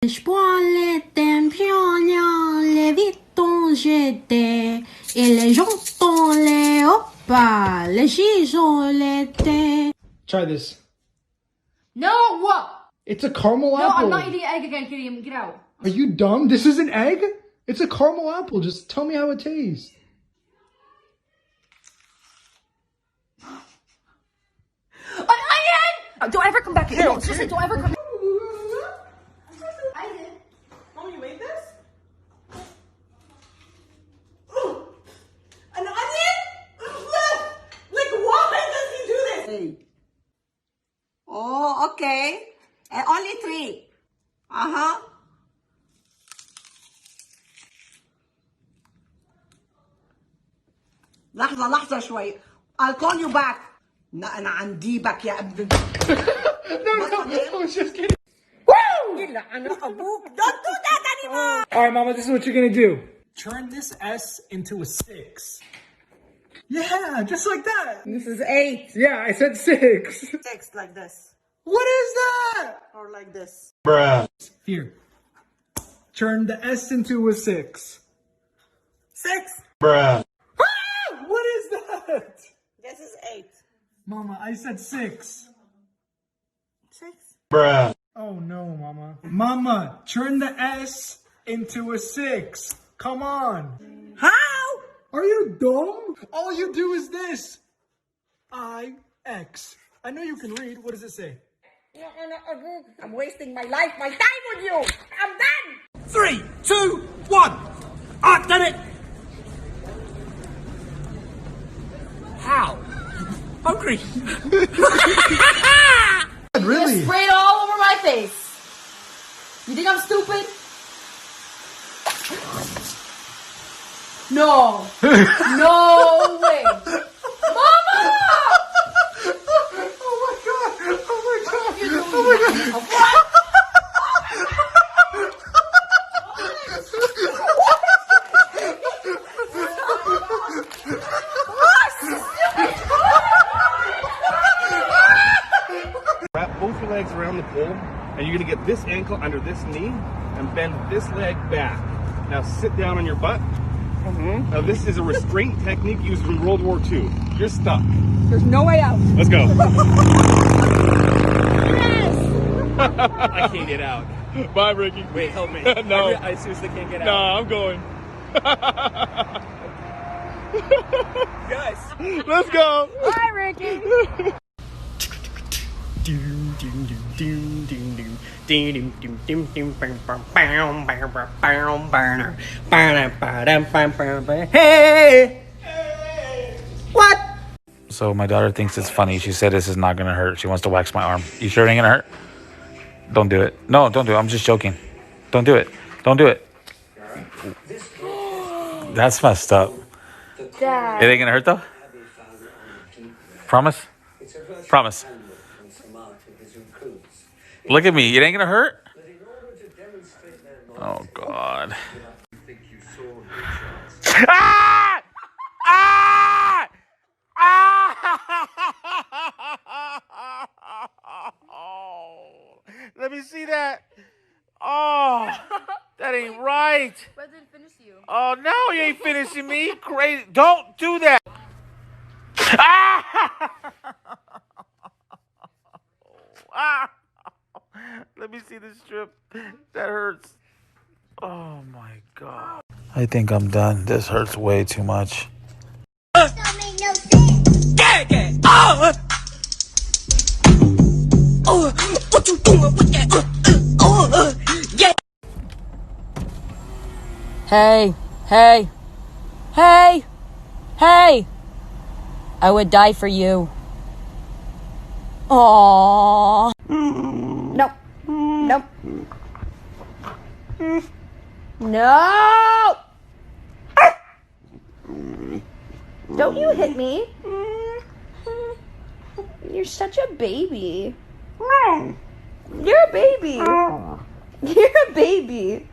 Je prends les tempiones, les vitons jetés, et les jantons, les opas, les gisons, les thés. Try this. No! It's a caramel No, apple. I'm not eating egg again, Kareem. Get out. Are you dumb? This is an egg? It's a caramel apple. Just tell me how it tastes. An onion! Don't ever come back here. No, seriously, don't ever come back. I did. Mom, you made this? An onion? Like, why does he do this? Hey. Oh, okay. And only 3. Uh-huh. لحظة شوي. I'll call you back. أنا عندي بك يا ابن. No, I was just kidding. Don't do that anymore. All right, Mama, this is what you're gonna do. Turn this S into a 6. Yeah, just like that. This is 8. Yeah, I said 6. 6 like this. What is that? Or like this. Bruh. Here. Turn the S into a 6. 6. Bruh. What is that? This is 8. Mama, I said 6. 6. Bruh. Oh no, Mama. Mama, turn the S into a 6. Come on. How? Are you dumb? All you do is this. I-X. I know you can read. What does it say? I'm wasting my life, my time with you. I'm done. 3, 2, 1. I've done it. How? Hungry. Really? Spray it all over my face. You think I'm stupid? No. No way. Mama! Oh my god! Oh my god! You doing? Oh my god! What? Wrap both your legs around the pole, and you're gonna get this ankle under this knee and bend this leg back. Now sit down on your butt. Now this is a restraint technique used in World War II. You're stuck. There's no way out. Let's go. I can't get out. Bye, Ricky. Wait, help me. No. I seriously can't get No, out. I'm going. Guys. Let's go. Bye, Ricky. Hey! What? So my daughter thinks it's funny. She said this is not gonna hurt. She wants to wax my arm. You sure it ain't gonna hurt? Don't do it. No, don't do it. I'm just joking. Don't do it. Don't do it. That's messed up. Dad. It ain't gonna hurt though? Promise? Promise. Look at me. It ain't gonna hurt? Oh God. Ah! Ah! Ah! Let me see that. Oh, that ain't right. But didn't finish you. Oh, no, you ain't finishing me. Crazy. Don't do that. Ah! Ah! Let me see this strip. That hurts. Oh, my God. I think I'm done. This hurts way too much. What you doing with that? Yeah. Hey, hey, hey, hey. I would die for you. Aww. Nope. Nope. No! Don't you hit me. You're such a baby. You're a baby. You're a baby.